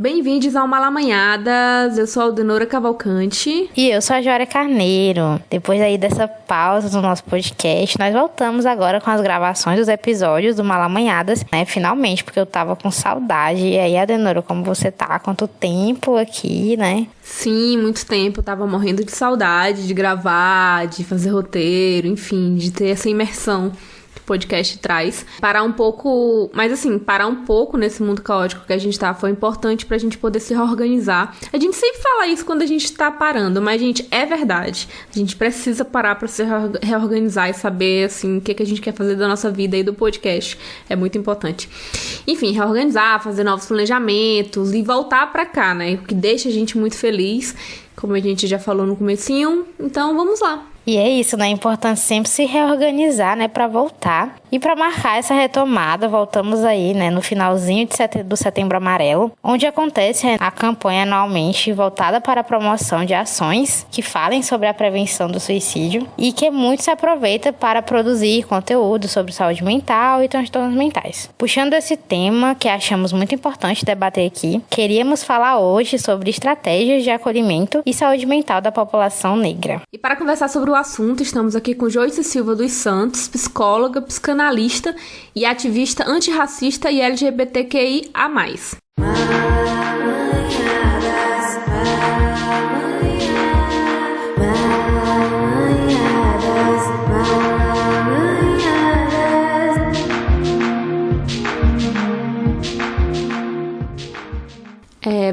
Bem-vindos ao Malamanhadas, eu sou a Aldenora Cavalcante. E eu sou a Jória Carneiro. Depois aí dessa pausa do nosso podcast, nós voltamos agora com as gravações dos episódios do Malamanhadas, né? Finalmente, porque eu tava com saudade. E aí, Aldenora, como você tá? Quanto tempo aqui, né? Sim, muito tempo, eu tava morrendo de saudade de gravar, de fazer roteiro, enfim, de ter essa imersão que o podcast traz. Parar um pouco nesse mundo caótico que a gente tá foi importante pra gente poder se reorganizar. A gente sempre fala isso quando a gente tá parando, mas, gente, é verdade. A gente precisa parar pra se reorganizar e saber, assim, o que a gente quer fazer da nossa vida e do podcast. É muito importante. Enfim, reorganizar, fazer novos planejamentos e voltar pra cá, né? O que deixa a gente muito feliz, como a gente já falou no comecinho. Então, vamos lá. E é isso, né? É importante sempre se reorganizar, né? Pra voltar. E para marcar essa retomada, voltamos aí, né? No finalzinho do Setembro Amarelo, onde acontece a campanha anualmente voltada para a promoção de ações que falem sobre a prevenção do suicídio e que muito se aproveita para produzir conteúdo sobre saúde mental e transtornos mentais. Puxando esse tema que achamos muito importante debater aqui, queríamos falar hoje sobre estratégias de acolhimento e saúde mental da população negra. E para conversar sobre o assunto, estamos aqui com Joyce Silva dos Santos, psicóloga, psicanalista e ativista antirracista e LGBTQIA+.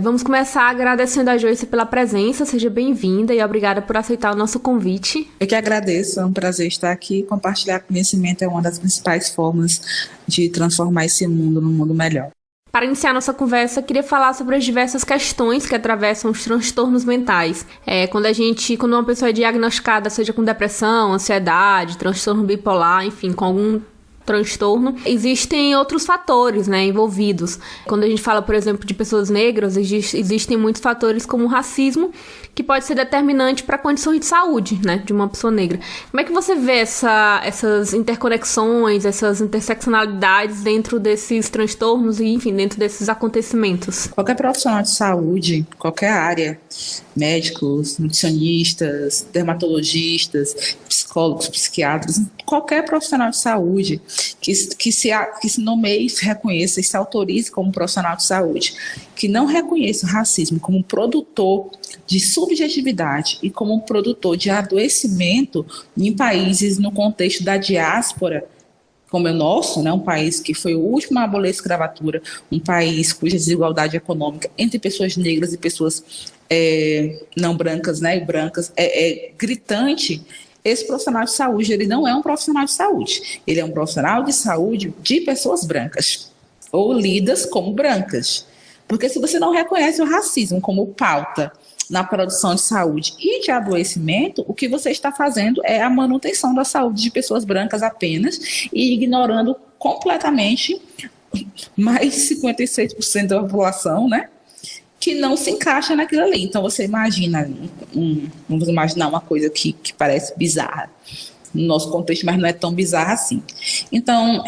Vamos começar agradecendo a Joyce pela presença, seja bem-vinda e obrigada por aceitar o nosso convite. Eu que agradeço, é um prazer estar aqui. Compartilhar conhecimento é uma das principais formas de transformar esse mundo num mundo melhor. Para iniciar nossa conversa, queria falar sobre as diversas questões que atravessam os transtornos mentais. Quando uma pessoa é diagnosticada, seja com depressão, ansiedade, transtorno bipolar, enfim, com algum transtorno, existem outros fatores, né, envolvidos. Quando a gente fala, por exemplo, de pessoas negras, existem muitos fatores como o racismo, que pode ser determinante para condições de saúde, né, de uma pessoa negra. Como é que você vê essas interconexões, essas interseccionalidades dentro desses transtornos e, enfim, dentro desses acontecimentos? Qualquer profissional de saúde, qualquer área, médicos, nutricionistas, dermatologistas, psicólogos, psiquiatras, qualquer profissional de saúde que se nomeie, se reconheça e se autorize como profissional de saúde, que não reconheça o racismo como produtor de subjetividade e como produtor de adoecimento em países no contexto da diáspora, como é o nosso, né, um país que foi o último a abolir a escravatura, um país cuja desigualdade econômica entre pessoas negras e pessoas não brancas, né, e brancas é gritante. Esse profissional de saúde, ele não é um profissional de saúde, ele é um profissional de saúde de pessoas brancas, ou lidas como brancas. Porque se você não reconhece o racismo como pauta na produção de saúde e de adoecimento, o que você está fazendo é a manutenção da saúde de pessoas brancas apenas e ignorando completamente mais de 56% da população, né, que não se encaixa naquilo ali. Então você imagina, vamos imaginar uma coisa que parece bizarra no nosso contexto, mas não é tão bizarra assim. Então,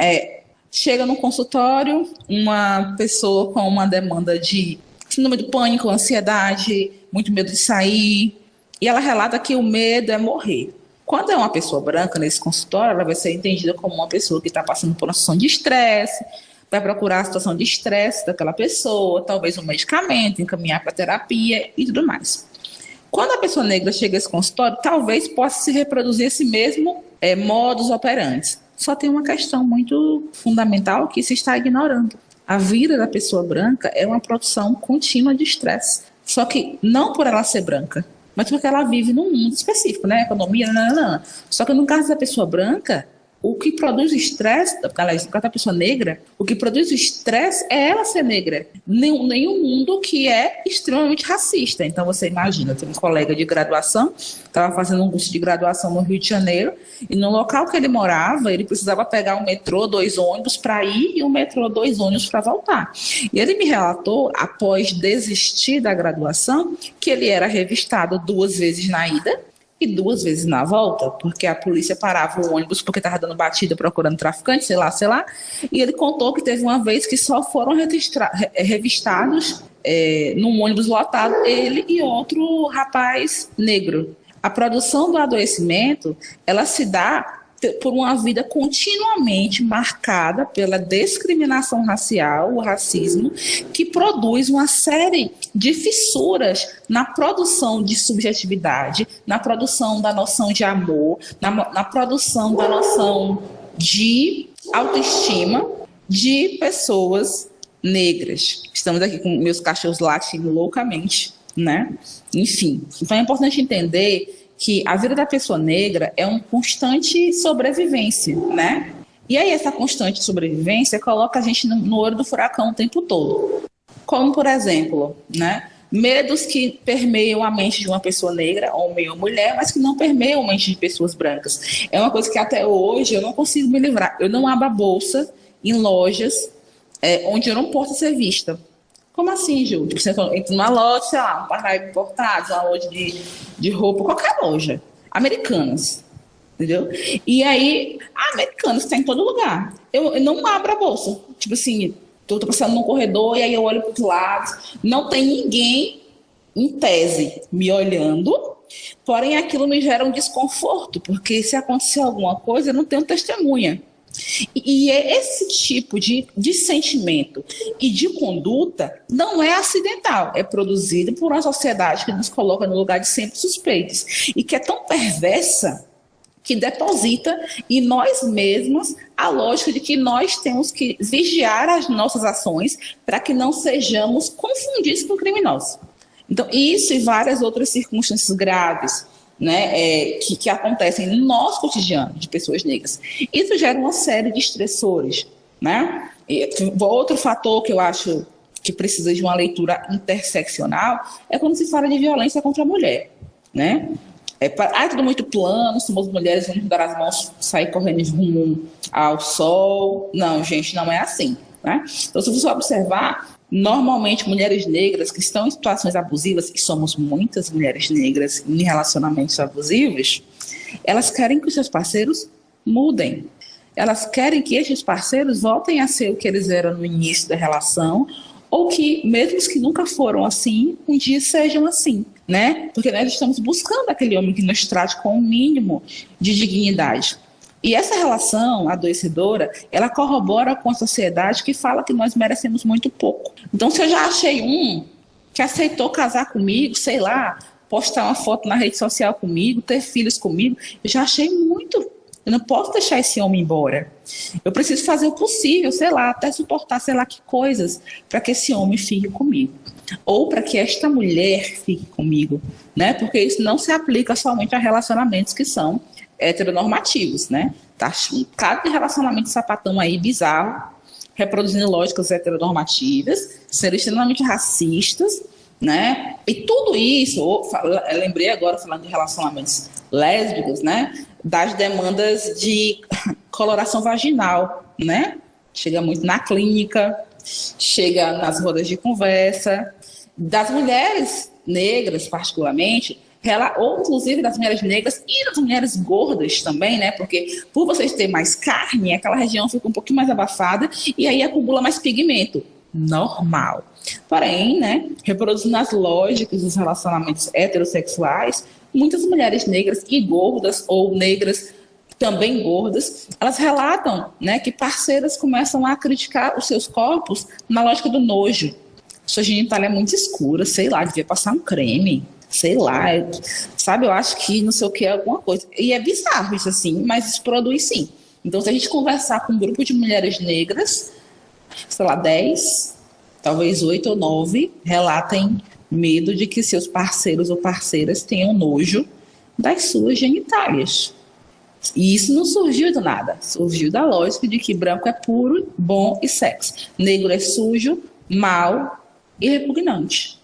chega no consultório uma pessoa com uma demanda de síndrome do pânico, ansiedade, muito medo de sair, e ela relata que o medo é morrer. Quando é uma pessoa branca nesse consultório, ela vai ser entendida como uma pessoa que está passando por uma situação de estresse, vai procurar a situação de estresse daquela pessoa, talvez um medicamento, encaminhar para terapia e tudo mais. Quando a pessoa negra chega a esse consultório, talvez possa se reproduzir esse mesmo modus operandi. Só tem uma questão muito fundamental que se está ignorando. A vida da pessoa branca é uma produção contínua de estresse. Só que não por ela ser branca, mas porque ela vive num mundo específico, né? Economia, não. Só que no caso da pessoa branca, o que produz estresse, aliás, no caso da pessoa negra, o que produz o estresse é ela ser negra. Nem um mundo que é extremamente racista. Então você imagina, tem um colega de graduação, estava fazendo um curso de graduação no Rio de Janeiro, e no local que ele morava, ele precisava pegar um metrô, 2 ônibus para ir e um metrô, 2 ônibus para voltar. E ele me relatou, após desistir da graduação, que ele era revistado 2 vezes na ida, e 2 vezes na volta, porque a polícia parava o ônibus porque estava dando batida procurando traficante, sei lá, e ele contou que teve uma vez que só foram revistados num ônibus lotado, ele e outro rapaz negro. A produção do adoecimento, ela se dá por uma vida continuamente marcada pela discriminação racial, o racismo, que produz uma série de fissuras na produção de subjetividade, na produção da noção de amor, na produção da noção de autoestima de pessoas negras. Estamos aqui com meus cachorros latindo loucamente, né? Enfim, então é importante entender que a vida da pessoa negra é uma constante sobrevivência, né? E aí essa constante sobrevivência coloca a gente no olho do furacão o tempo todo. Como, por exemplo, né, medos que permeiam a mente de uma pessoa negra, homem ou mulher, mas que não permeiam a mente de pessoas brancas. É uma coisa que até hoje eu não consigo me livrar. Eu não abro a bolsa em lojas onde eu não posso ser vista. Como assim, Ju? Você entra numa loja, sei lá, um Paraíba Importados, uma loja de roupa, qualquer loja. Americanas, entendeu? E aí, a Americanas está em todo lugar. Eu não abro a bolsa. Tipo assim, tô passando num corredor e aí eu olho para os lados. Não tem ninguém, em tese, me olhando. Porém, aquilo me gera um desconforto, porque se acontecer alguma coisa, eu não tenho testemunha. E esse tipo de sentimento e de conduta não é acidental, é produzido por uma sociedade que nos coloca no lugar de sempre suspeitos e que é tão perversa que deposita em nós mesmos a lógica de que nós temos que vigiar as nossas ações para que não sejamos confundidos com criminosos. Então, isso e várias outras circunstâncias graves, né, que acontecem no nosso cotidiano de pessoas negras. Isso gera uma série de estressores, né? E outro fator que eu acho que precisa de uma leitura interseccional é quando se fala de violência contra a mulher, né? É tudo muito plano, somos mulheres, vamos dar as mãos, sair correndo rumo ao sol. Não, gente, não é assim, né? Então, se você observar, normalmente, mulheres negras que estão em situações abusivas, e somos muitas mulheres negras em relacionamentos abusivos, elas querem que os seus parceiros mudem. Elas querem que esses parceiros voltem a ser o que eles eram no início da relação, ou que, mesmo os que nunca foram assim, um dia sejam assim, né? Porque nós estamos buscando aquele homem que nos trate com o mínimo de dignidade. E essa relação adoecedora, ela corrobora com a sociedade que fala que nós merecemos muito pouco. Então, se eu já achei um que aceitou casar comigo, sei lá, postar uma foto na rede social comigo, ter filhos comigo, eu já achei muito. Eu não posso deixar esse homem embora. Eu preciso fazer o possível, sei lá, até suportar, sei lá, que coisas, para que esse homem fique comigo. Ou para que esta mulher fique comigo, né? Porque isso não se aplica somente a relacionamentos que são heteronormativos, né? Tá cada relacionamento sapatão aí bizarro, reproduzindo lógicas heteronormativas, sendo extremamente racistas, né? E tudo isso, eu lembrei agora, falando de relacionamentos lésbicos, né? Das demandas de coloração vaginal, né? Chega muito na clínica, chega nas rodas de conversa, das mulheres negras, particularmente, ou inclusive das mulheres negras e das mulheres gordas também, né? Porque por vocês terem mais carne, aquela região fica um pouquinho mais abafada e aí acumula mais pigmento. Normal. Porém, né, reproduzindo as lógicas dos relacionamentos heterossexuais, muitas mulheres negras e gordas, ou negras também gordas, elas relatam, né, que parceiras começam a criticar os seus corpos na lógica do nojo. Sua genitália é muito escura, sei lá, devia passar um creme. Sei lá, sabe, eu acho que não sei o que é alguma coisa. E é bizarro isso assim, mas isso produz sim. Então, se a gente conversar com um grupo de mulheres negras, sei lá, 10, talvez 8 ou 9, relatem medo de que seus parceiros ou parceiras tenham nojo das suas genitálias. E isso não surgiu do nada, surgiu da lógica de que branco é puro, bom e sexy. Negro é sujo, mau e repugnante.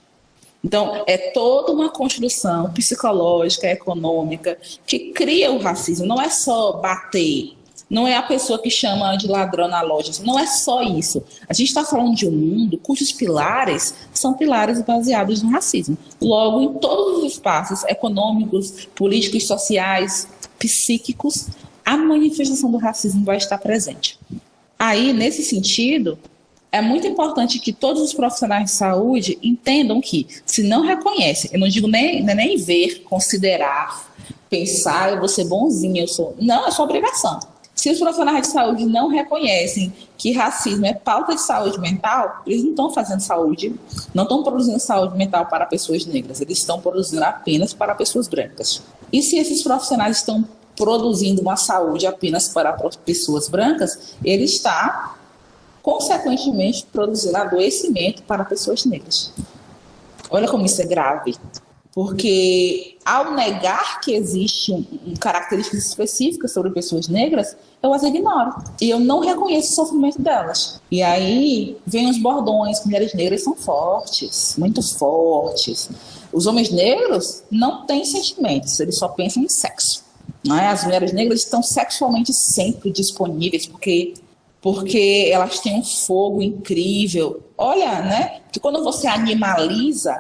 Então, é toda uma construção psicológica, econômica, que cria o racismo. Não é só bater, não é a pessoa que chama de ladrão na loja, não é só isso. A gente está falando de um mundo cujos pilares são pilares baseados no racismo. Logo, em todos os espaços econômicos, políticos, sociais, psíquicos, a manifestação do racismo vai estar presente. Aí, nesse sentido, é muito importante que todos os profissionais de saúde entendam que, se não reconhecem, eu não digo nem ver, considerar, pensar, eu vou ser bonzinho, eu sou... Não, é sua obrigação. Se os profissionais de saúde não reconhecem que racismo é pauta de saúde mental, eles não estão fazendo saúde, não estão produzindo saúde mental para pessoas negras, eles estão produzindo apenas para pessoas brancas. E se esses profissionais estão produzindo uma saúde apenas para pessoas brancas, ele está, consequentemente, produzindo adoecimento para pessoas negras. Olha como isso é grave. Porque, ao negar que existe características específicas sobre pessoas negras, eu as ignoro. E eu não reconheço o sofrimento delas. E aí, vem os bordões, mulheres negras são fortes, muito fortes. Os homens negros não têm sentimentos, eles só pensam em sexo. Não é? As mulheres negras estão sexualmente sempre disponíveis, porque elas têm um fogo incrível. Olha, né? Que quando você animaliza,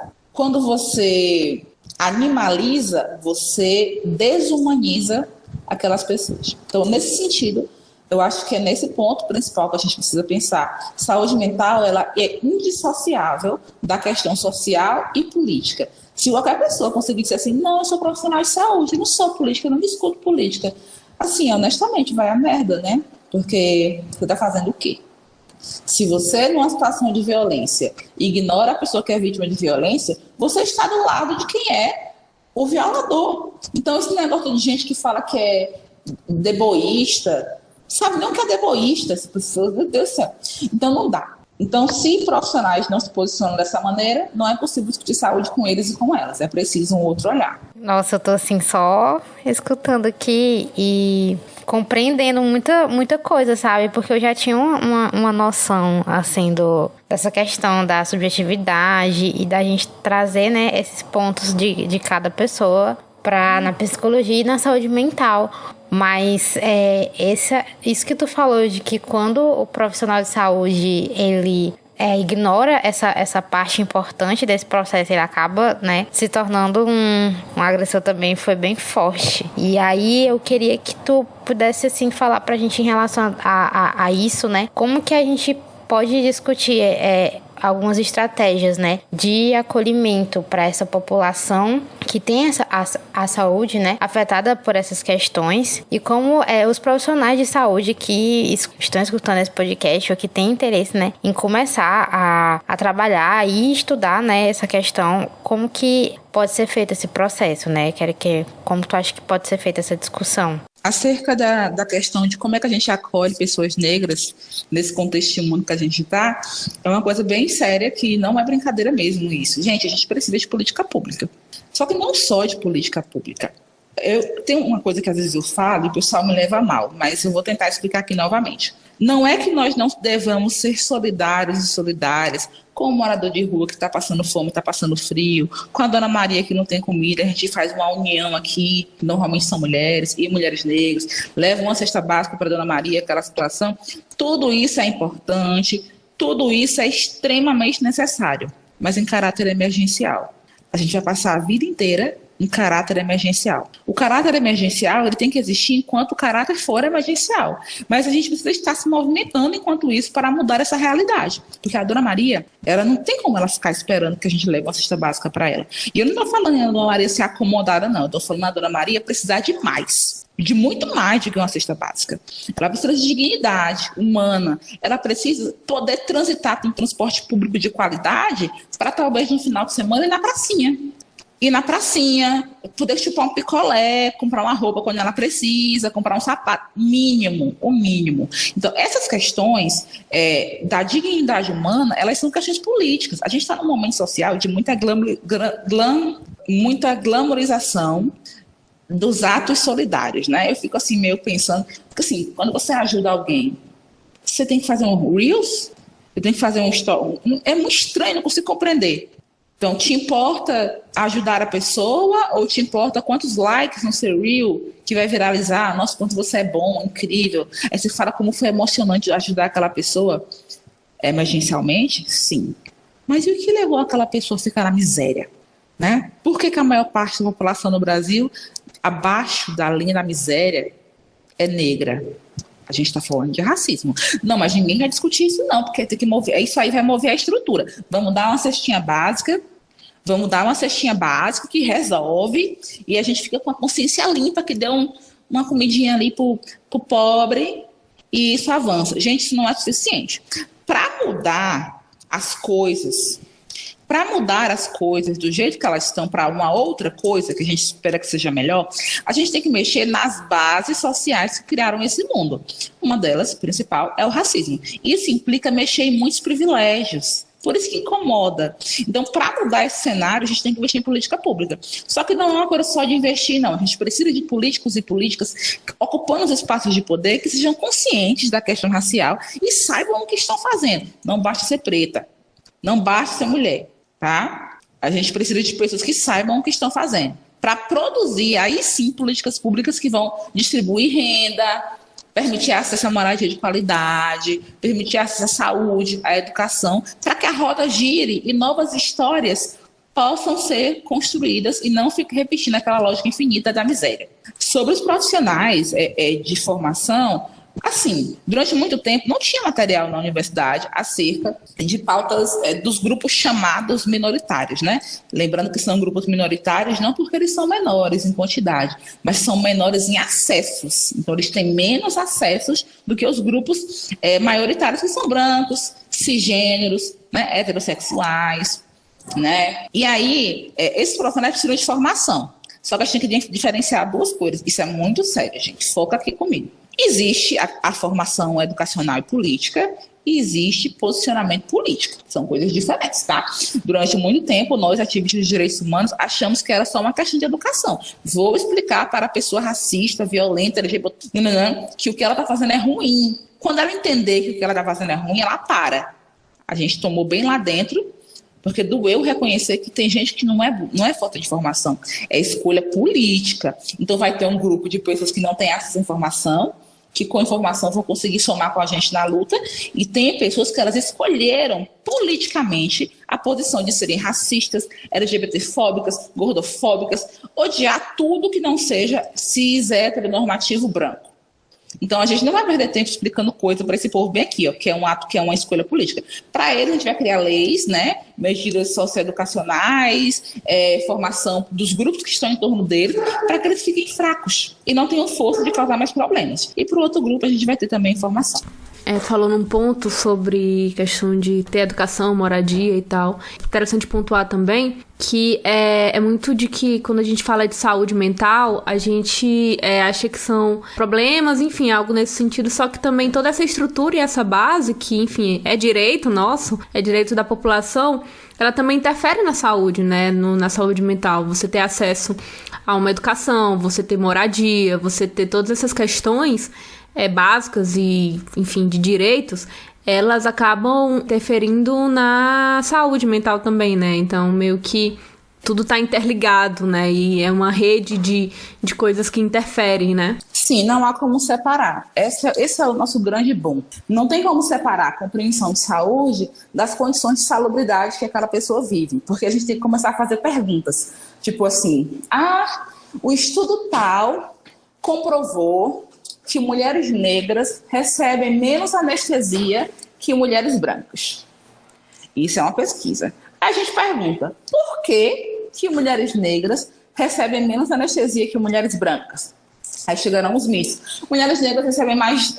você desumaniza aquelas pessoas. Então, nesse sentido, eu acho que é nesse ponto principal que a gente precisa pensar. Saúde mental, ela é indissociável da questão social e política. Se qualquer pessoa conseguir dizer assim, não, eu sou profissional de saúde, eu não sou política, eu não discuto política. Assim, honestamente, vai a merda, né? Porque você está fazendo o quê? Se você, numa situação de violência, ignora a pessoa que é vítima de violência, você está do lado de quem é o violador. Então, esse negócio de gente que fala que é deboísta, sabe não que é deboísta, essa pessoa, meu Deus do céu. Então, não dá. Então, se profissionais não se posicionam dessa maneira, não é possível discutir saúde com eles e com elas. É preciso um outro olhar. Nossa, eu tô assim só escutando aqui e compreendendo muita coisa, sabe? Porque eu já tinha uma noção, assim, dessa questão da subjetividade e da gente trazer, né, esses pontos de cada pessoa na psicologia e na saúde mental. Mas isso que tu falou de que quando o profissional de saúde, ele ignora essa parte importante desse processo, ele acaba, né, se tornando um agressor também, foi bem forte. E aí eu queria que tu pudesse, assim, falar pra gente em relação a isso, né, como que a gente pode discutir algumas estratégias, né, de acolhimento para essa população que tem a saúde, né, afetada por essas questões, e como os profissionais de saúde que estão escutando esse podcast ou que têm interesse, né, em começar a trabalhar e estudar, né, essa questão, como que pode ser feito esse processo, né, como tu acha que pode ser feita essa discussão? Acerca da questão de como é que a gente acolhe pessoas negras nesse contexto de mundo que a gente está, é uma coisa bem séria, que não é brincadeira mesmo isso. Gente, a gente precisa de política pública. Só que não só de política pública. Eu tenho uma coisa que às vezes eu falo e o pessoal me leva a mal, mas eu vou tentar explicar aqui novamente. Não é que nós não devamos ser solidários e solidárias com o morador de rua que está passando fome, está passando frio, com a Dona Maria que não tem comida, a gente faz uma união aqui, que normalmente são mulheres e mulheres negras, levam uma cesta básica para a Dona Maria, aquela situação. Tudo isso é importante, tudo isso é extremamente necessário, mas em caráter emergencial. A gente vai passar a vida inteira em caráter emergencial. O caráter emergencial, ele tem que existir enquanto o caráter for emergencial. Mas a gente precisa estar se movimentando enquanto isso para mudar essa realidade. Porque a Dona Maria, ela não tem como ela ficar esperando que a gente leve uma cesta básica para ela. E eu não estou falando a Dona Maria ser acomodada, não. Eu estou falando a Dona Maria precisar de mais. De muito mais do que uma cesta básica. Ela precisa de dignidade humana. Ela precisa poder transitar com um transporte público de qualidade para talvez no final de semana ir na pracinha. Ir na pracinha, poder chupar um picolé, comprar uma roupa quando ela precisa, comprar um sapato, o mínimo. Então, essas questões da dignidade humana, elas são questões políticas. A gente está num momento social de muita glamorização dos atos solidários, né? Eu fico assim meio pensando, porque assim, quando você ajuda alguém, você tem que fazer um Reels, você tem que fazer um story. É muito estranho, não consigo compreender. Então, te importa ajudar a pessoa ou te importa quantos likes no seu reel que vai viralizar? Nossa, quanto você é bom, incrível. Aí você fala como foi emocionante ajudar aquela pessoa emergencialmente? Sim. Mas e o que levou aquela pessoa a ficar na miséria? Né? Por que a maior parte da população no Brasil, abaixo da linha da miséria, é negra? A gente está falando de racismo. Não, mas ninguém vai discutir isso não, porque tem que mover, isso aí vai mover a estrutura. Vamos dar uma cestinha básica, que resolve, e a gente fica com a consciência limpa, que deu uma comidinha ali pro pobre, e isso avança. Gente, isso não é suficiente. Para mudar as coisas do jeito que elas estão para uma outra coisa, que a gente espera que seja melhor, a gente tem que mexer nas bases sociais que criaram esse mundo. Uma delas, principal, é o racismo. Isso implica mexer em muitos privilégios. Por isso que incomoda. Então, para mudar esse cenário, a gente tem que investir em política pública. Só que não é uma coisa só de investir, não. A gente precisa de políticos e políticas ocupando os espaços de poder que sejam conscientes da questão racial e saibam o que estão fazendo. Não basta ser preta, não basta ser mulher. Tá? A gente precisa de pessoas que saibam o que estão fazendo, para produzir, aí sim, políticas públicas que vão distribuir renda, permitir acesso à moradia de qualidade, permitir acesso à saúde, à educação, para que a roda gire e novas histórias possam ser construídas e não fique repetindo aquela lógica infinita da miséria. Sobre os profissionais de formação, assim, durante muito tempo não tinha material na universidade acerca de pautas dos grupos chamados minoritários, né? Lembrando que são grupos minoritários não porque eles são menores em quantidade, mas são menores em acessos. Então, eles têm menos acessos do que os grupos maioritários, que são brancos, cisgêneros, né? Heterossexuais, né? E aí, esses profissionais precisam de formação. Só que a gente tem que diferenciar duas coisas. Isso é muito sério, gente. Foca aqui comigo. Existe a formação educacional e política e existe posicionamento político. São coisas diferentes, tá? Durante muito tempo, nós, ativistas de direitos humanos, achamos que era só uma questão de educação. Vou explicar para a pessoa racista, violenta, LGBT, que o que ela está fazendo é ruim. Quando ela entender que o que ela está fazendo é ruim, ela para. A gente tomou bem lá dentro, porque doeu reconhecer que tem gente que não é falta de informação, é escolha política. Então vai ter um grupo de pessoas que não têm acesso à informação, que com informação vão conseguir somar com a gente na luta, e tem pessoas que elas escolheram politicamente a posição de serem racistas, LGBTfóbicas, gordofóbicas, odiar tudo que não seja cis, heteronormativo, branco. Então, a gente não vai perder tempo explicando coisa para esse povo bem aqui, ó, que é um ato, que é uma escolha política. Para eles, a gente vai criar leis, né, medidas socioeducacionais, formação dos grupos que estão em torno deles, para que eles fiquem fracos e não tenham força de causar mais problemas. E para o outro grupo, a gente vai ter também informação. Falou num ponto sobre questão de ter educação, moradia e tal. Interessante pontuar também que é muito de que quando a gente fala de saúde mental, a gente acha que são problemas, enfim, algo nesse sentido, só que também toda essa estrutura e essa base, que, enfim, é direito nosso, é direito da população, ela também interfere na saúde, né, na saúde mental. Você ter acesso a uma educação, você ter moradia, você ter todas essas questões básicas e, enfim, de direitos, elas acabam interferindo na saúde mental também, né? Então, meio que tudo tá interligado, né? E é uma rede de coisas que interferem, né? Sim, não há como separar. Esse é o nosso grande boom. Não tem como separar a compreensão de saúde das condições de salubridade que aquela pessoa vive. Porque a gente tem que começar a fazer perguntas. Tipo assim, o estudo tal comprovou que mulheres negras recebem menos anestesia que mulheres brancas. Isso é uma pesquisa. Aí a gente pergunta, por que mulheres negras recebem menos anestesia que mulheres brancas? Aí chegaram os mitos. Mulheres negras recebem mais,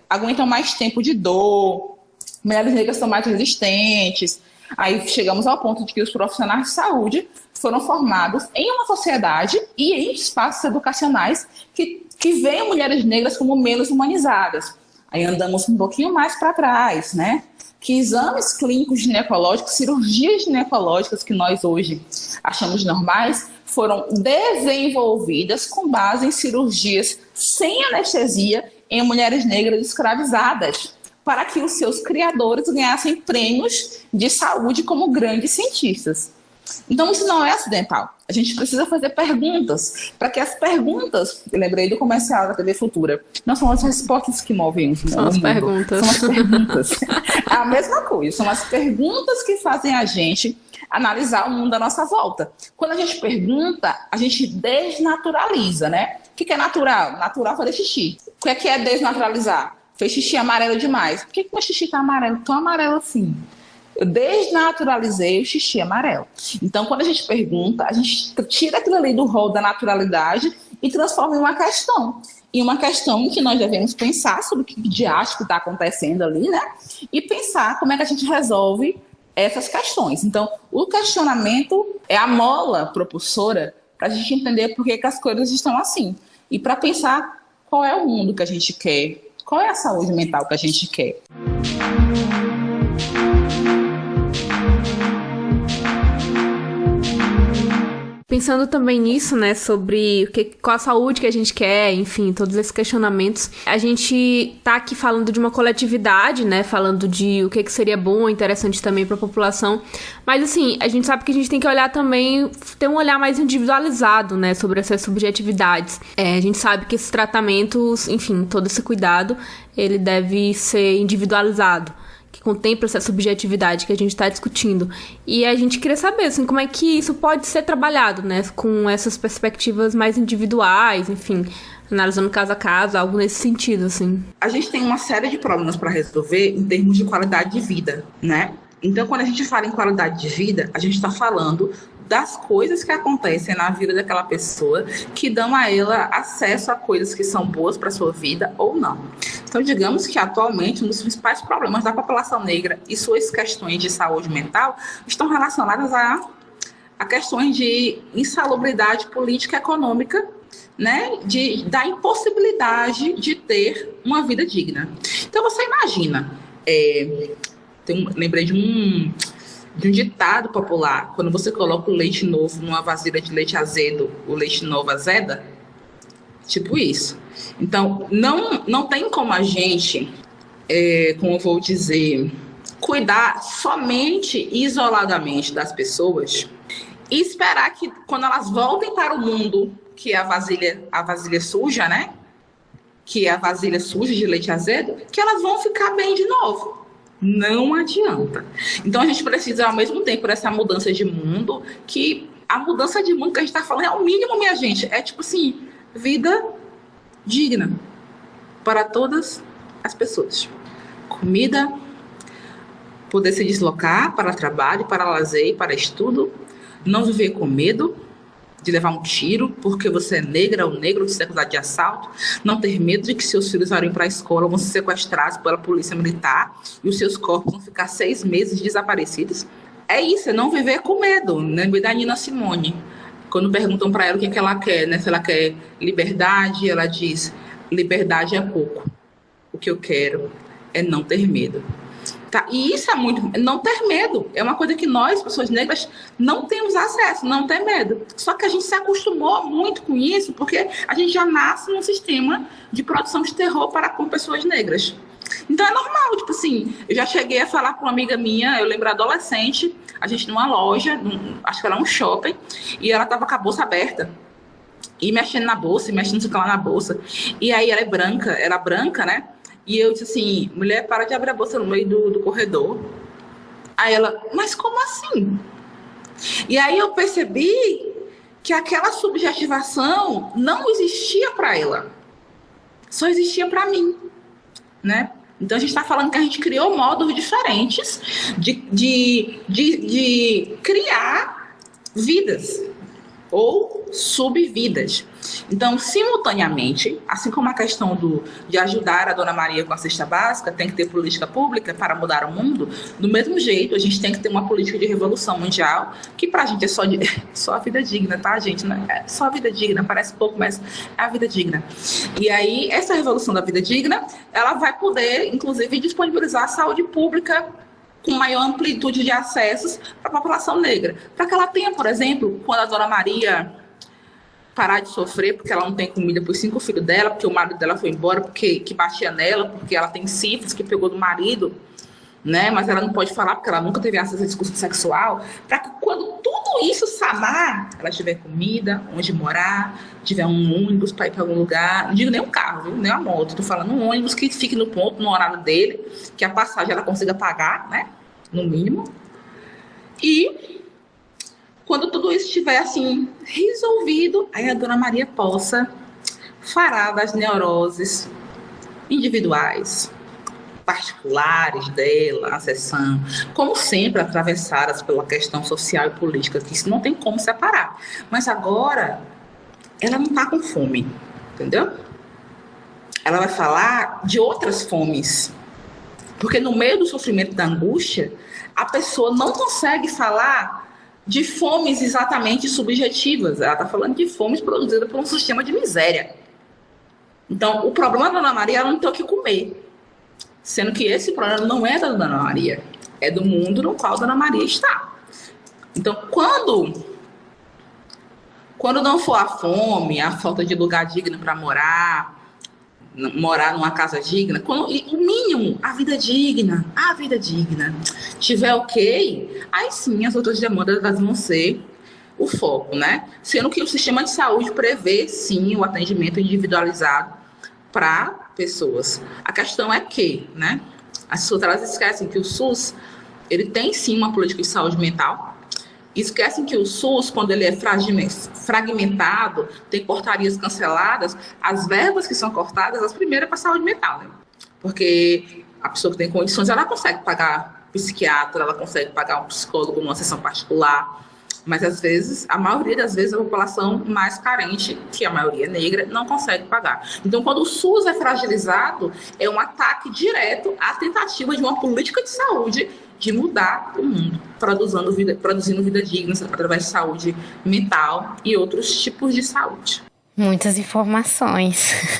aguentam mais tempo de dor, mulheres negras são mais resistentes. Aí chegamos ao ponto de que os profissionais de saúde foram formados em uma sociedade e em espaços educacionais que veem mulheres negras como menos humanizadas. Aí andamos um pouquinho mais para trás, né? Que exames clínicos ginecológicos, cirurgias ginecológicas que nós hoje achamos normais, foram desenvolvidas com base em cirurgias sem anestesia em mulheres negras escravizadas. para que os seus criadores ganhassem prêmios de saúde como grandes cientistas. Então, isso não é acidental. A gente precisa fazer perguntas, para que as perguntas, eu lembrei do comercial da TV Futura, não são as respostas que movem o mundo. São as perguntas. São as perguntas. É a mesma coisa, são as perguntas que fazem a gente analisar o mundo à nossa volta. Quando a gente pergunta, a gente desnaturaliza, né? O que é natural? Natural fazer xixi. O que é desnaturalizar? Fez xixi amarelo demais. Por que meu xixi está amarelo? Tão amarelo assim? Eu desnaturalizei o xixi amarelo. Então, quando a gente pergunta, a gente tira aquilo ali do rol da naturalidade e transforma em uma questão. Em uma questão que nós devemos pensar sobre o que de acho que está acontecendo ali, né? E pensar como é que a gente resolve essas questões. Então, o questionamento é a mola propulsora para a gente entender por que as coisas estão assim. E para pensar qual é o mundo que a gente quer, qual é a saúde mental que a gente quer. Pensando também nisso, né, sobre qual a saúde que a gente quer, enfim, todos esses questionamentos. A gente tá aqui falando de uma coletividade, né, falando de o que seria bom, interessante também para a população. Mas, assim, a gente sabe que a gente tem que olhar também, ter um olhar mais individualizado, né, sobre essas subjetividades. A gente sabe que esses tratamentos, enfim, todo esse cuidado, ele deve ser individualizado, que contempla essa subjetividade que a gente está discutindo. E a gente queria saber, assim, como é que isso pode ser trabalhado, né, com essas perspectivas mais individuais, enfim, analisando caso a caso, algo nesse sentido, assim. A gente tem uma série de problemas para resolver em termos de qualidade de vida, né? Então, quando a gente fala em qualidade de vida, a gente está falando das coisas que acontecem na vida daquela pessoa que dão a ela acesso a coisas que são boas para a sua vida ou não. Então, digamos que atualmente um dos principais problemas da população negra e suas questões de saúde mental estão relacionadas a questões de insalubridade política e econômica, né? Da impossibilidade de ter uma vida digna. Então, você imagina, lembrei de um ditado popular: quando você coloca o leite novo numa vasilha de leite azedo, o leite novo azeda. Tipo isso. Então, não tem como a gente, como eu vou dizer, cuidar somente e isoladamente das pessoas e esperar que, quando elas voltem para o mundo, que é a vasilha suja, né? Que é a vasilha suja de leite azedo, que elas vão ficar bem de novo. Não adianta. Então, a gente precisa, ao mesmo tempo, dessa mudança de mundo, que a mudança de mundo que a gente está falando é o mínimo, minha gente. É tipo assim, vida digna para todas as pessoas. Comida, poder se deslocar para trabalho, para lazer, para estudo, não viver com medo de levar um tiro porque você é negra ou negro, de ser acusado de assalto, não ter medo de que seus filhos vão para a escola, vão ser sequestrados pela polícia militar e os seus corpos vão ficar 6 meses desaparecidos. É isso, é não viver com medo. Lembrei da Nina Simone, quando perguntam para ela o que ela quer, né? Se ela quer liberdade, ela diz: liberdade é pouco. O que eu quero é não ter medo. Tá? E isso é muito... Não ter medo. É uma coisa que nós, pessoas negras, não temos acesso, não ter medo. Só que a gente se acostumou muito com isso, porque a gente já nasce num sistema de produção de terror com pessoas negras. Então é normal, tipo assim, eu já cheguei a falar com uma amiga minha, eu lembro adolescente, a gente numa loja, acho que era um shopping, e ela tava com a bolsa aberta, e mexendo na bolsa, e mexendo lá na bolsa. E aí ela era branca, né? E eu disse assim: mulher, para de abrir a bolsa no meio do corredor. Aí ela: mas como assim? E aí eu percebi que aquela subjetivação não existia para ela, só existia para mim, né? Então a gente está falando que a gente criou modos diferentes de criar vidas ou subvidas. Então, simultaneamente, assim como a questão de ajudar a Dona Maria com a cesta básica, tem que ter política pública para mudar o mundo, do mesmo jeito, a gente tem que ter uma política de revolução mundial, que pra gente é só a vida digna, tá, gente? Não é só a vida digna, parece pouco, mas é a vida digna. E aí, essa revolução da vida digna, ela vai poder, inclusive, disponibilizar a saúde pública com maior amplitude de acessos para a população negra. Para que ela tenha, por exemplo, quando a Dona Maria parar de sofrer porque ela não tem comida para os 5 filhos dela, porque o marido dela foi embora, porque que batia nela, porque ela tem sífilis que pegou do marido, né? Mas ela não pode falar porque ela nunca teve acesso a discurso sexual, para que quando tudo isso sanar, ela tiver comida, onde morar, tiver um ônibus para ir para algum lugar, não digo nem um carro, viu? Nem uma moto, estou falando um ônibus que fique no ponto, no horário dele, que a passagem ela consiga pagar, né? No mínimo. E quando tudo isso estiver assim resolvido, aí a Dona Maria possa falar das neuroses individuais, particulares dela, a sessão, como sempre atravessadas pela questão social e política, que isso não tem como separar. Mas agora ela não está com fome, entendeu? Ela vai falar de outras fomes, porque no meio do sofrimento, da angústia, a pessoa não consegue falar de fomes exatamente subjetivas. Ela está falando de fomes produzidas por um sistema de miséria. Então, o problema da Dona Maria é ela não ter o que comer. Sendo que esse problema não é da Dona Maria, é do mundo no qual a Dona Maria está. Então, quando não for a fome, a falta de lugar digno para morar numa casa digna, quando o mínimo, a vida digna, tiver ok, aí sim as outras demandas vão ser o foco, né? Sendo que o sistema de saúde prevê, sim, o atendimento individualizado para pessoas. A questão é que, né, as pessoas elas esquecem que o SUS, ele tem sim uma política de saúde mental. Esquecem que o SUS, quando ele é fragmentado, tem portarias canceladas, as verbas que são cortadas, as primeiras para a saúde mental, né? Porque a pessoa que tem condições, ela consegue pagar psiquiatra, ela consegue pagar um psicólogo numa sessão particular, mas às vezes, a maioria das vezes, a população mais carente, que a maioria é negra, não consegue pagar. Então, quando o SUS é fragilizado, é um ataque direto à tentativa de uma política de saúde de mudar o mundo, produzindo vida digna através de saúde mental e outros tipos de saúde. Muitas informações.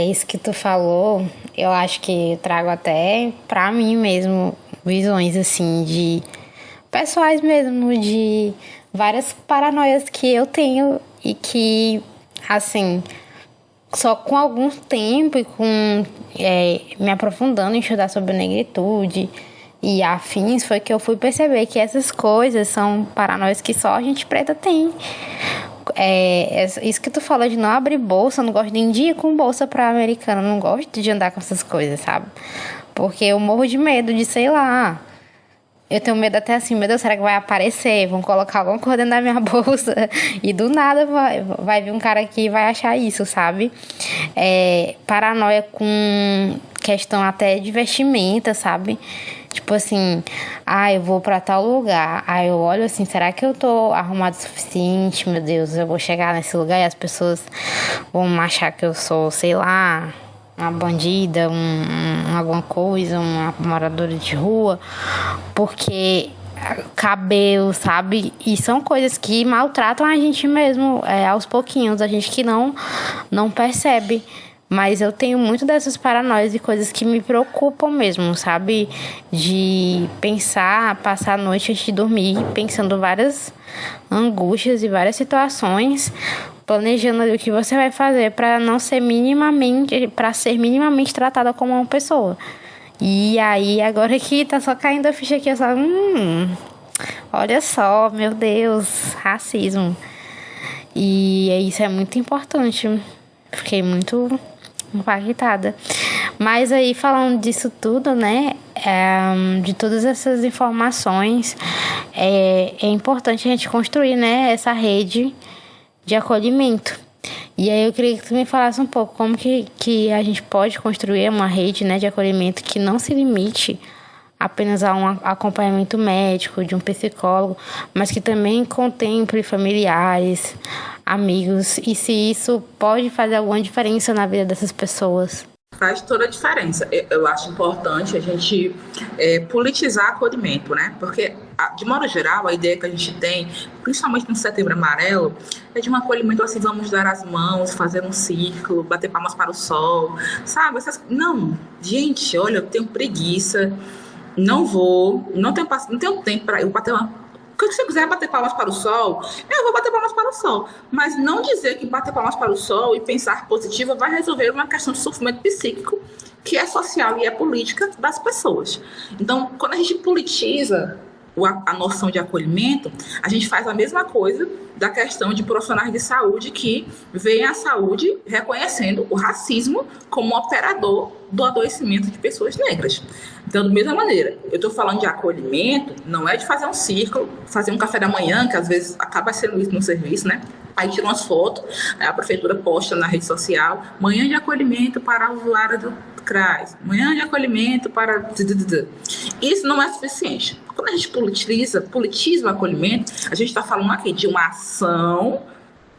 Isso que tu falou, eu acho que eu trago até pra mim mesmo visões assim de pessoais mesmo, de várias paranoias que eu tenho e que, assim, só com algum tempo e com me aprofundando em estudar sobre negritude e afins, foi que eu fui perceber que essas coisas são paranoias que só a gente preta tem. Isso que tu falou de não abrir bolsa, eu não gosto nem de ir com bolsa pra americana, eu não gosto de andar com essas coisas, sabe? Porque eu morro de medo de, sei lá, eu tenho medo até assim, meu Deus, será que vai aparecer? Vão colocar alguma coisa dentro da minha bolsa e do nada vai vir um cara aqui e vai achar isso, sabe? Paranoia com questão até de vestimenta, sabe? Tipo assim, eu vou pra tal lugar. Aí eu olho assim, será que eu tô arrumado o suficiente? Meu Deus, eu vou chegar nesse lugar e as pessoas vão achar que eu sou, sei lá, uma bandida, alguma coisa, uma moradora de rua. Porque cabelo, sabe? E são coisas que maltratam a gente mesmo, aos pouquinhos, a gente que não percebe. Mas eu tenho muito dessas paranoias e coisas que me preocupam mesmo, sabe? De passar a noite antes de dormir, pensando várias angústias e várias situações, planejando ali o que você vai fazer para ser minimamente tratada como uma pessoa. E aí, agora que tá só caindo a ficha aqui, eu só, olha só, meu Deus, racismo. E isso é muito importante. Fiquei muito impactada. Mas aí, falando disso tudo, né, de todas essas informações, é importante a gente construir, né, essa rede de acolhimento. E aí eu queria que tu me falasse um pouco como que a gente pode construir uma rede, né, de acolhimento que não se limite apenas a um acompanhamento médico, de um psicólogo, mas que também contemple familiares, amigos, e se isso pode fazer alguma diferença na vida dessas pessoas. Faz toda a diferença. Eu acho importante a gente politizar acolhimento, né? Porque, de modo geral, a ideia que a gente tem, principalmente no Setembro Amarelo, é de um acolhimento assim, vamos dar as mãos, fazer um círculo, bater palmas para o sol, sabe? Não, gente, olha, eu tenho preguiça, não tenho tempo para eu bater Porque se eu quiser bater palmas para o sol, eu vou bater palmas para o sol. Mas não dizer que bater palmas para o sol e pensar positiva vai resolver uma questão de sofrimento psíquico que é social e é política das pessoas. Então, quando a gente politiza a noção de acolhimento, a gente faz a mesma coisa da questão de profissionais de saúde que veem a saúde reconhecendo o racismo como operador do adoecimento de pessoas negras. Então, da mesma maneira, eu estou falando de acolhimento, não é de fazer um círculo, fazer um café da manhã, que às vezes acaba sendo isso no serviço, né? Aí tira umas fotos, aí a prefeitura posta na rede social, manhã de acolhimento para a usuária do CRAS, manhã de acolhimento para... Isso não é suficiente. Quando a gente politiza o acolhimento, a gente está falando aqui de uma ação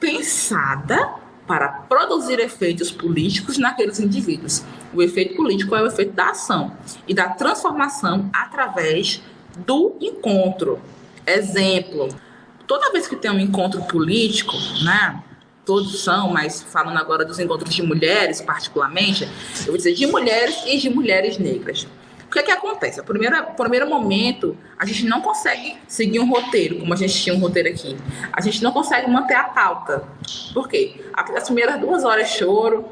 pensada para produzir efeitos políticos naqueles indivíduos. O efeito político é o efeito da ação e da transformação através do encontro. Exemplo, toda vez que tem um encontro político, né, todos são, mas falando agora dos encontros de mulheres particularmente, eu vou dizer de mulheres e de mulheres negras. O que é que acontece? No primeiro momento, a gente não consegue seguir um roteiro, como a gente tinha um roteiro aqui. A gente não consegue manter a pauta. Por quê? As primeiras 2 horas de choro,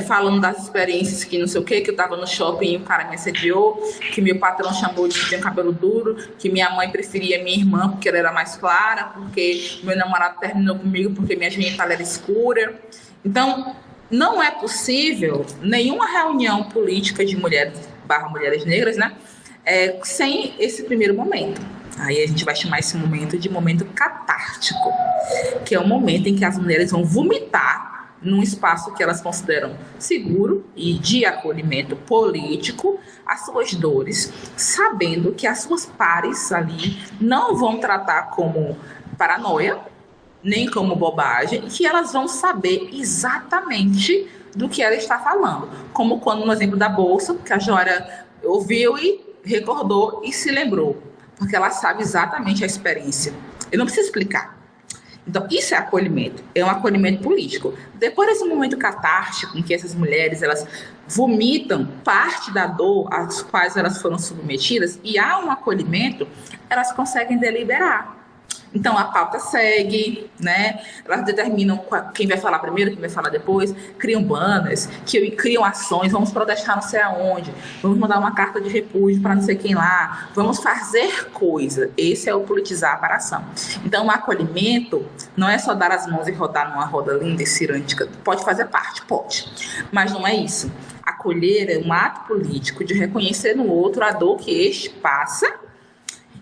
falando das experiências que não sei o quê, que eu tava no shopping e o cara me assediou, que meu patrão chamou de que tinha cabelo duro, que minha mãe preferia minha irmã porque ela era mais clara, porque meu namorado terminou comigo porque minha genital era escura. Então, não é possível nenhuma reunião política de mulheres negras, né, sem esse primeiro momento. Aí a gente vai chamar esse momento de momento catártico, que é o momento em que as mulheres vão vomitar num espaço que elas consideram seguro e de acolhimento político as suas dores, sabendo que as suas pares ali não vão tratar como paranoia, nem como bobagem, e que elas vão saber exatamente do que ela está falando. Como quando, no exemplo da bolsa, que a Jória ouviu e recordou e se lembrou, porque ela sabe exatamente a experiência. Eu não preciso explicar. Então, isso é acolhimento, é um acolhimento político. Depois desse momento catártico, em que essas mulheres, elas vomitam parte da dor às quais elas foram submetidas, e há um acolhimento, elas conseguem deliberar. Então, a pauta segue, né? Elas determinam quem vai falar primeiro, quem vai falar depois, criam banners, criam ações, vamos protestar não sei aonde, vamos mandar uma carta de repúdio para não sei quem lá, vamos fazer coisa. Esse é o politizar para a ação. Então, o acolhimento não é só dar as mãos e rodar numa roda linda e cirântica. Pode fazer parte, pode, mas não é isso. Acolher é um ato político de reconhecer no outro a dor que este passa,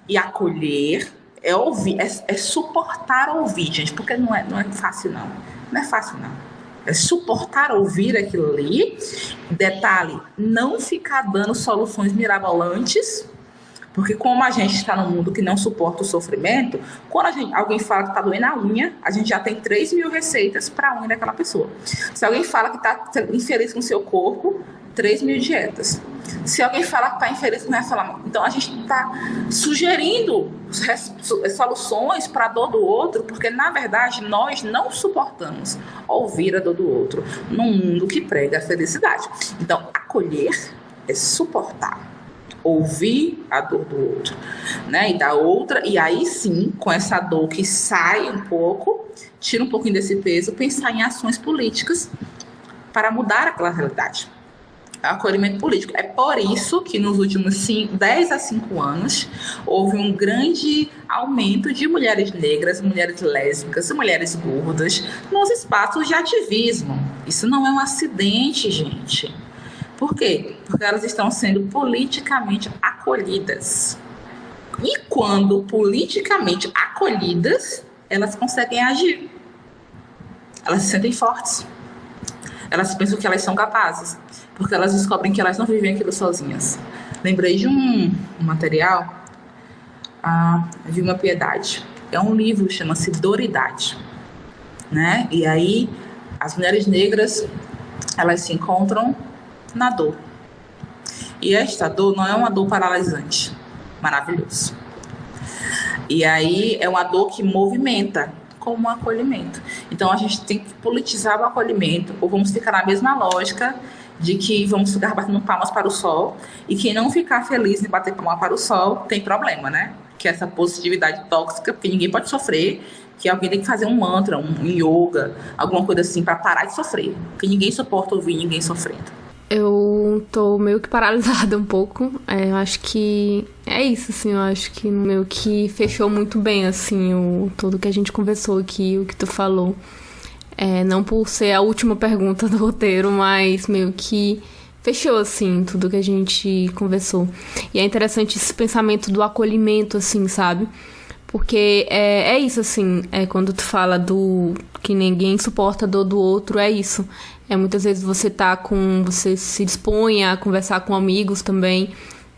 e acolher é ouvir, é suportar ouvir, gente, porque não é fácil, não. Não é fácil, não. É suportar ouvir aquilo ali. Detalhe, não ficar dando soluções mirabolantes, porque como a gente está num mundo que não suporta o sofrimento, quando alguém fala que está doendo a unha, a gente já tem 3.000 receitas para a unha daquela pessoa. Se alguém fala que está infeliz com o seu corpo, 3.000 dietas. Se alguém falar que está infeliz, não vai falar. Então a gente está sugerindo soluções para a dor do outro, porque na verdade nós não suportamos ouvir a dor do outro num mundo que prega a felicidade. Então acolher é suportar, ouvir a dor do outro, né? E da outra, e aí sim, com essa dor que sai um pouco, tira um pouquinho desse peso, pensar em ações políticas para mudar aquela realidade. Acolhimento político. É por isso que nos últimos 10 a 5 anos houve um grande aumento de mulheres negras, mulheres lésbicas, mulheres gordas nos espaços de ativismo. Isso não é um acidente, gente. Por quê? Porque elas estão sendo politicamente acolhidas. E quando politicamente acolhidas, elas conseguem agir. Elas se sentem fortes. Elas pensam que elas são capazes, porque elas descobrem que elas não vivem aquilo sozinhas. Lembrei de um material, de uma piedade. É um livro, chama-se Doridade, né? E aí, as mulheres negras, elas se encontram na dor. E esta dor não é uma dor paralisante, maravilhoso. E aí, é uma dor que movimenta, como um acolhimento. Então a gente tem que politizar o acolhimento, ou vamos ficar na mesma lógica de que vamos ficar batendo palmas para o sol, e quem não ficar feliz em bater palma para o sol tem problema, né? que é essa positividade tóxica, porque ninguém pode sofrer, que alguém tem que fazer um mantra, um yoga, alguma coisa assim, para parar de sofrer. Porque ninguém suporta ouvir ninguém sofrendo. Eu tô meio que paralisada um pouco. Eu acho que é isso, assim. Eu acho que meio que fechou muito bem, assim, tudo que a gente conversou aqui, o que tu falou. Não por ser a última pergunta do roteiro, mas meio que fechou, assim, tudo que a gente conversou. E é interessante esse pensamento do acolhimento, assim, sabe? Porque é isso, assim, quando tu fala que ninguém suporta a dor do outro, é isso. Muitas vezes você se dispõe a conversar com amigos também,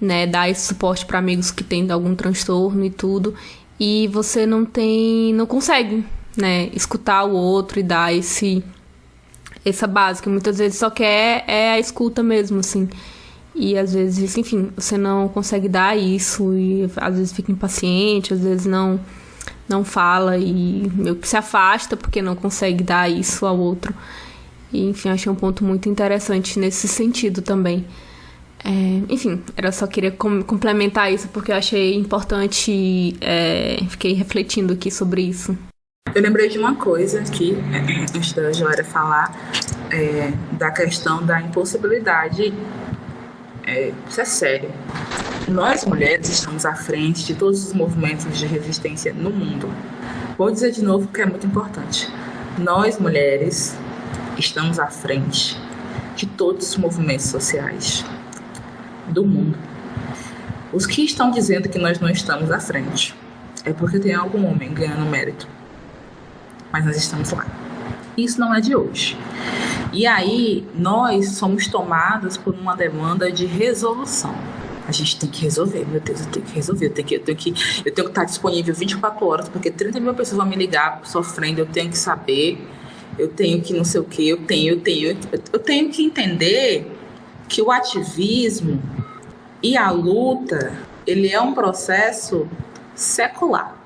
né? Dar esse suporte para amigos que têm algum transtorno e tudo. E você não consegue, né? Escutar o outro e dar essa base, que muitas vezes só quer a escuta mesmo, assim. E às vezes, enfim, você não consegue dar isso e às vezes fica impaciente, às vezes não fala e meio que se afasta porque não consegue dar isso ao outro. E, enfim, achei um ponto muito interessante nesse sentido também. Enfim, só queria complementar isso porque eu achei importante, fiquei refletindo aqui sobre isso. Eu lembrei de uma coisa aqui, antes da Joélia falar, da questão da impossibilidade. Isso é sério. Nós, mulheres, estamos à frente de todos os movimentos de resistência no mundo. Vou dizer de novo que é muito importante. Nós, mulheres, estamos à frente de todos os movimentos sociais do mundo. Os que estão dizendo que nós não estamos à frente é porque tem algum homem ganhando mérito. Mas nós estamos lá. Isso não é de hoje. E aí, nós somos tomadas por uma demanda de resolução. A gente tem que resolver, meu Deus, eu tenho que resolver. Eu tenho que estar disponível 24 horas, porque 30 mil pessoas vão me ligar sofrendo, eu tenho que saber, eu tenho que não sei o que, eu tenho que entender que o ativismo e a luta, ele é um processo secular,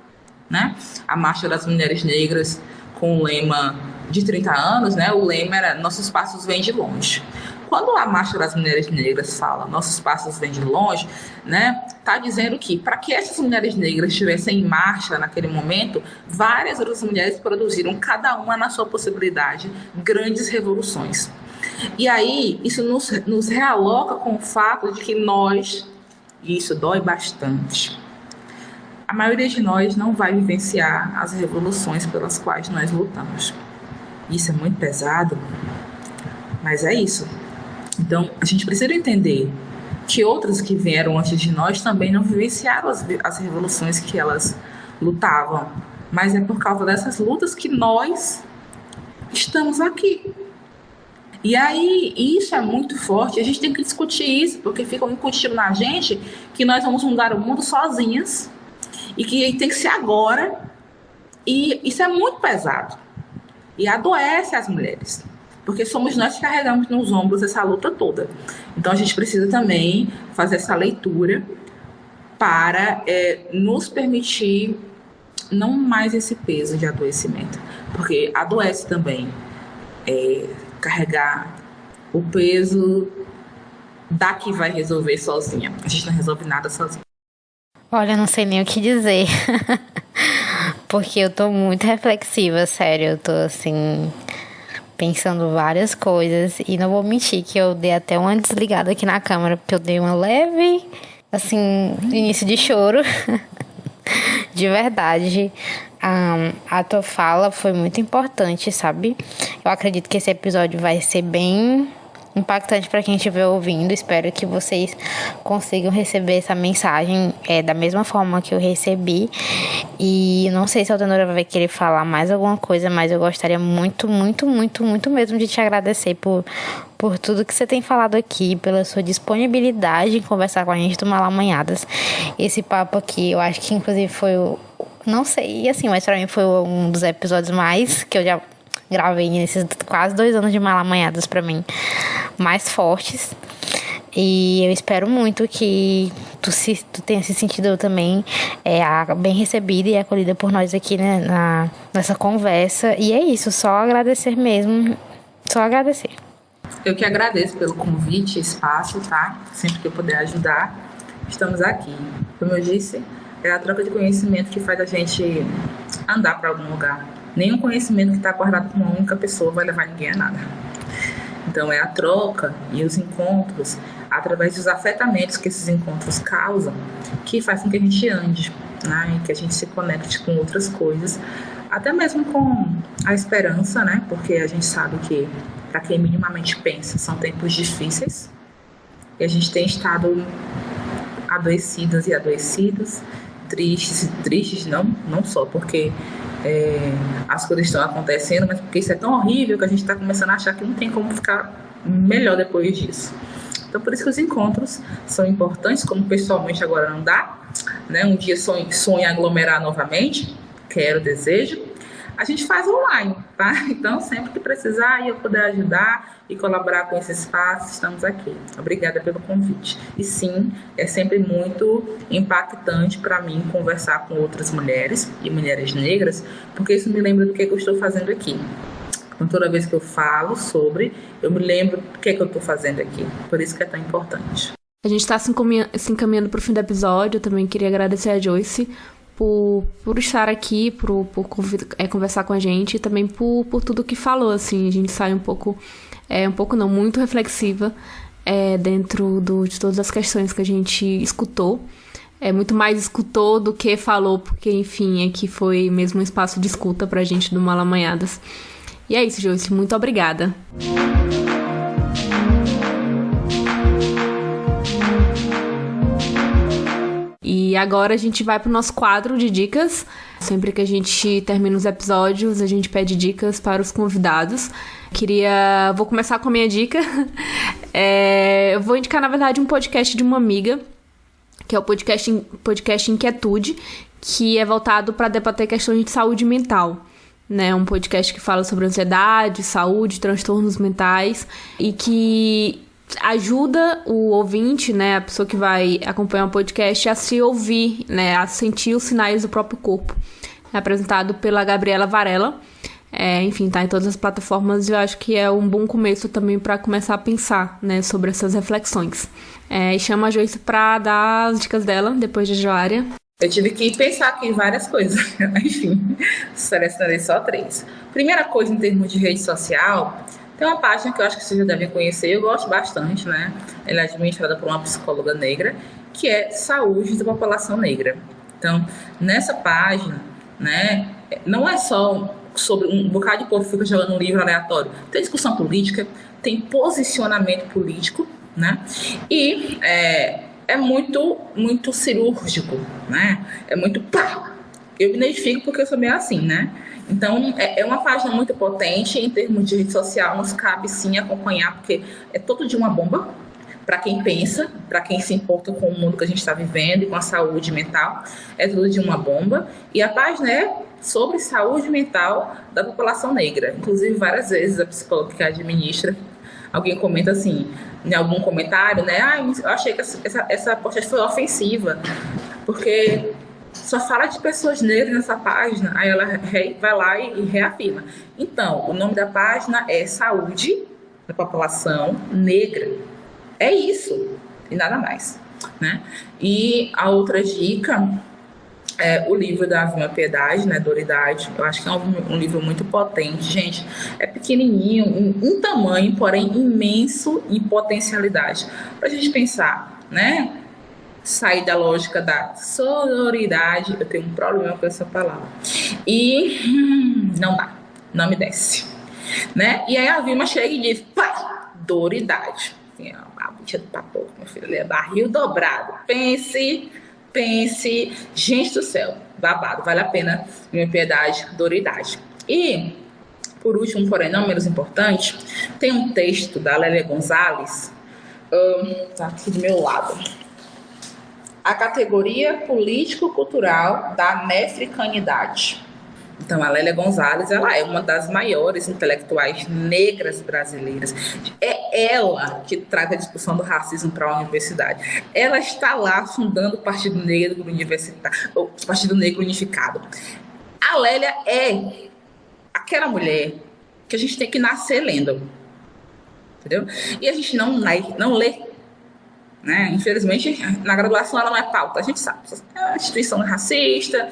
né? A Marcha das Mulheres Negras, com o lema de 30 anos, né? O lema era Nossos Passos Vêm de Longe. Quando a Marcha das Mulheres Negras fala Nossos Passos Vêm de Longe, né? Tá dizendo que para que essas mulheres negras estivessem em marcha naquele momento, várias outras mulheres produziram, cada uma na sua possibilidade, grandes revoluções. E aí, isso nos realoca com o fato de que nós, e isso dói bastante, a maioria de nós não vai vivenciar as revoluções pelas quais nós lutamos. Isso é muito pesado, mas é isso. Então, a gente precisa entender que outras que vieram antes de nós também não vivenciaram as revoluções que elas lutavam. Mas é por causa dessas lutas que nós estamos aqui. E aí, isso é muito forte. A gente tem que discutir isso, porque ficam incutindo na gente que nós vamos mudar o mundo sozinhas e que tem que ser agora. E isso é muito pesado. E adoece as mulheres, porque somos nós que carregamos nos ombros essa luta toda. Então a gente precisa também fazer essa leitura para nos permitir não mais esse peso de adoecimento, porque adoece também carregar o peso da que vai resolver sozinha. A gente não resolve nada sozinha. Olha, eu não sei nem o que dizer. Porque eu tô muito reflexiva, sério. Eu tô, assim, pensando várias coisas. E não vou mentir que eu dei até uma desligada aqui na câmera, porque eu dei uma leve, assim, início de choro. De verdade. A tua fala foi muito importante, sabe? Eu acredito que esse episódio vai ser bem impactante para quem estiver ouvindo. Espero que vocês consigam receber essa mensagem da mesma forma que eu recebi. E não sei se a Altenora vai querer falar mais alguma coisa, mas eu gostaria muito, muito, muito, muito mesmo de te agradecer por tudo que você tem falado aqui, pela sua disponibilidade em conversar com a gente do Malamanhadas. Esse papo aqui, eu acho que inclusive foi não sei, assim, mas pra mim foi um dos episódios mais que eu já gravei nesses quase 2 anos de Malamanhadas, pra mim, mais fortes. E eu espero muito que tu tenha se sentido também bem recebida e acolhida por nós aqui, né, nessa conversa. E é isso, só agradecer mesmo, só agradecer. Eu que agradeço pelo convite, espaço, tá? Sempre que eu puder ajudar, estamos aqui. Como eu disse, É a troca de conhecimento que faz a gente andar para algum lugar. Nenhum conhecimento que está guardado por uma única pessoa vai levar ninguém a nada. Então é a troca e os encontros, através dos afetamentos que esses encontros causam, que faz com que a gente ande, né? E que a gente se conecte com outras coisas, até mesmo com a esperança, né? Porque a gente sabe que, para quem minimamente pensa, são tempos difíceis e a gente tem estado adoecidas e adoecidos, tristes não só porque as coisas estão acontecendo, mas porque isso é tão horrível que a gente está começando a achar que não tem como ficar melhor depois disso. Então, por isso que os encontros são importantes, como pessoalmente agora não dá, né? Um dia sonho em aglomerar novamente, desejo, a gente faz online, tá? Então, sempre que precisar e eu puder ajudar e colaborar com esse espaço, estamos aqui. Obrigada pelo convite. E sim, é sempre muito impactante para mim conversar com outras mulheres e mulheres negras, porque isso me lembra do que eu estou fazendo aqui. Então, toda vez que eu falo sobre, eu me lembro do que eu estou fazendo aqui. Por isso que é tão importante. A gente está se encaminhando para o fim do episódio. Eu também queria agradecer a Joyce por estar aqui, por conversar com a gente e também por tudo que falou, assim. A gente sai muito reflexiva dentro de todas as questões que a gente escutou. Muito mais escutou do que falou, porque, enfim, aqui foi mesmo um espaço de escuta pra gente do Malamanhadas. E é isso, Joyce, muito obrigada. E agora a gente vai pro nosso quadro de dicas. Sempre que a gente termina os episódios, a gente pede dicas para os convidados. Vou começar com a minha dica. Eu vou indicar, na verdade, um podcast de uma amiga, que é o podcast Inquietude, que é voltado para debater questões de saúde mental. Né? Um podcast que fala sobre ansiedade, saúde, transtornos mentais e que ajuda o ouvinte, né, a pessoa que vai acompanhar o podcast, a se ouvir, né, a sentir os sinais do próprio corpo. É apresentado pela Gabriela Varela. Enfim, tá em todas as plataformas e eu acho que é um bom começo também para começar a pensar, né, sobre essas reflexões. E chama a Joyce para dar as dicas dela, depois de Joária. Eu tive que pensar aqui em várias coisas, enfim, selecionei só 3. Primeira coisa, em termos de rede social, tem uma página que eu acho que vocês já devem conhecer, eu gosto bastante, né? Ela é administrada por uma psicóloga negra, que é Saúde da População Negra. Então, nessa página, né, não é só sobre um bocado de povo que fica jogando um livro aleatório. Tem discussão política, tem posicionamento político, né? E é muito, muito cirúrgico, né? É muito pá! Eu me identifico porque eu sou meio assim, né? Então, é uma página muito potente em termos de rede social, nos cabe sim acompanhar, porque é todo de uma bomba, para quem pensa, para quem se importa com o mundo que a gente está vivendo e com a saúde mental, é tudo de uma bomba. E a página é sobre saúde mental da população negra. Inclusive, várias vezes a psicóloga que administra, alguém comenta assim, em algum comentário, né? Eu achei que essa postagem foi ofensiva, porque só fala de pessoas negras nessa página. Aí ela vai lá e reafirma. Então, o nome da página é Saúde da População Negra. É isso, e nada mais, né? E a outra dica é o livro da Vilma Piedade, né, Doridade. Eu acho que é um livro muito potente, gente. É pequenininho, em tamanho, porém imenso em potencialidade. Para a gente pensar, né? Sair da lógica da sororidade. Eu tenho um problema com essa palavra. E não dá, não me desce, né? E aí a Vilma chega e diz, pá, Doridade. Assim, a bicha do papo, meu filho, ele é barril dobrado. Pense, gente do céu, babado, vale a pena, minha piedade, Doridade. E, por último, porém não menos importante, tem um texto da Lélia Gonzalez, tá aqui do meu lado, a categoria político-cultural da nefricanidade. Então, a Lélia Gonzalez, ela é uma das maiores intelectuais negras brasileiras. É ela que traz a discussão do racismo para a universidade. Ela está lá fundando o Partido Negro Universitário, o Partido Negro Unificado. A Lélia é aquela mulher que a gente tem que nascer lendo. Entendeu? E a gente não lê. né? Infelizmente, na graduação ela não é pauta, a gente sabe. É uma instituição racista,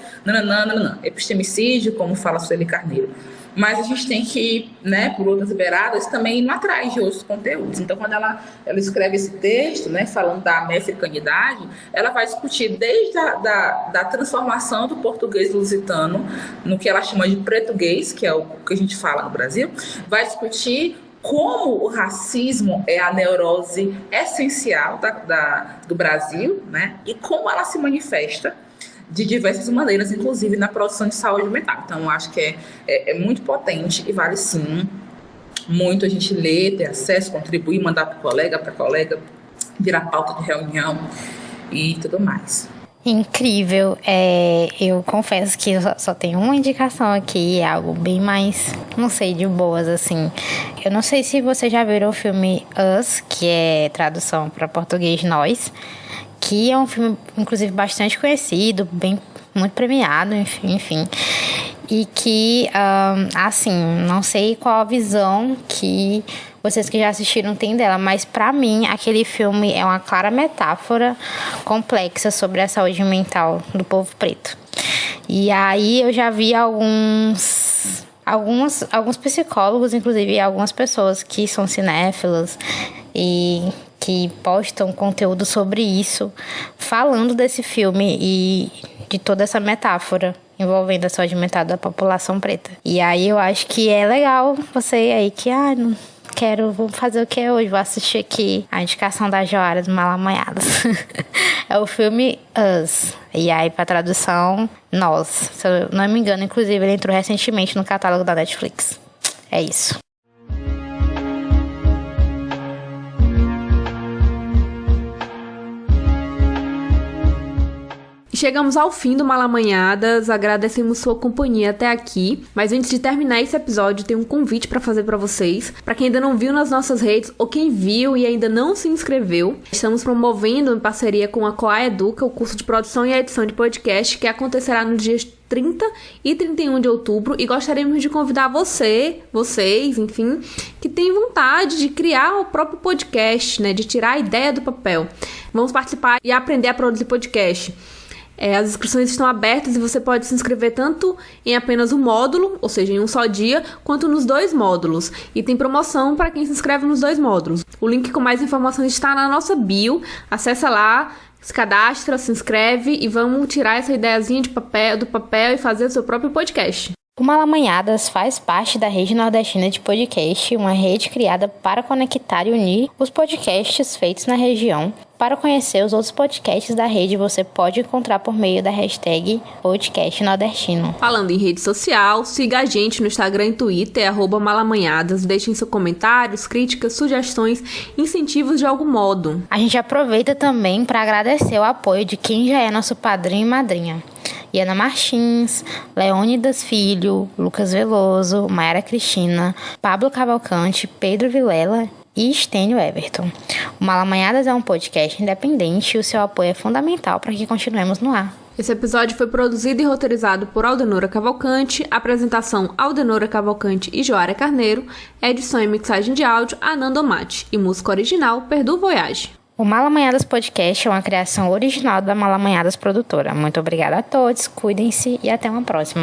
epistemicídio, como fala Sueli Carneiro. Mas a gente tem que ir, né, por outras beiradas, também ir atrás de outros conteúdos. Então, quando ela escreve esse texto, né, falando da americanidade, ela vai discutir desde da transformação do português lusitano no que ela chama de pretuguês, que é o que a gente fala no Brasil, vai discutir como o racismo é a neurose essencial do Brasil, né, e como ela se manifesta de diversas maneiras, inclusive na produção de saúde mental. Então, eu acho que é muito potente e vale, sim, muito a gente ler, ter acesso, contribuir, mandar para colega, virar pauta de reunião e tudo mais. Incrível. Eu confesso que eu só tenho uma indicação aqui, algo bem mais, não sei, de boas, assim. Eu não sei se você já viram o filme Us, que é tradução para português Nós, que é um filme, inclusive, bastante conhecido, muito premiado, enfim. E que, assim, não sei qual a visão que vocês que já assistiram têm dela, mas pra mim aquele filme é uma clara metáfora complexa sobre a saúde mental do povo preto. E aí eu já vi alguns psicólogos, inclusive algumas pessoas que são cinéfilas e que postam conteúdo sobre isso, falando desse filme e de toda essa metáfora envolvendo a saúde mental da população preta. E aí eu acho que é legal você aí que, não quero, vou fazer o que hoje? Vou assistir aqui a indicação da Joara do Malamanhadas. É o filme Us. E aí, pra tradução, Nós. Se eu não me engano, inclusive, ele entrou recentemente no catálogo da Netflix. É isso. Chegamos ao fim do Malamanhadas, agradecemos sua companhia até aqui, mas antes de terminar esse episódio, tem um convite para fazer para vocês. Para quem ainda não viu nas nossas redes, ou quem viu e ainda não se inscreveu, estamos promovendo em parceria com a Coa Educa o curso de produção e edição de podcast, que acontecerá nos dias 30 e 31 de outubro, e gostaríamos de convidar vocês, enfim, que têm vontade de criar o próprio podcast, né, de tirar a ideia do papel. Vamos participar e aprender a produzir podcast. As inscrições estão abertas e você pode se inscrever tanto em apenas um módulo, ou seja, em um só dia, quanto nos 2 módulos. E tem promoção para quem se inscreve nos 2 módulos. O link com mais informações está na nossa bio. Acessa lá, se cadastra, se inscreve e vamos tirar essa ideiazinha do papel e fazer o seu próprio podcast. O Malamanhadas faz parte da Rede Nordestina de Podcast, uma rede criada para conectar e unir os podcasts feitos na região. Para conhecer os outros podcasts da rede, você pode encontrar por meio da hashtag Podcast Nordestino. Falando em rede social, siga a gente no Instagram e Twitter, @malamanhadas. Deixem seus comentários, críticas, sugestões, incentivos de algum modo. A gente aproveita também para agradecer o apoio de quem já é nosso padrinho e madrinha. Iana Martins, Leônidas Filho, Lucas Veloso, Mayara Cristina, Pablo Cavalcante, Pedro Vilela e Estênio Everton. O Malamanhadas é um podcast independente e o seu apoio é fundamental para que continuemos no ar. Esse episódio foi produzido e roteirizado por Aldenora Cavalcante, apresentação Aldenora Cavalcante e Joara Carneiro, edição e mixagem de áudio Ananda Mate e música original Perdu Voyage. O Malamanhadas Podcast é uma criação original da Malamanhadas Produtora. Muito obrigada a todos, cuidem-se e até uma próxima.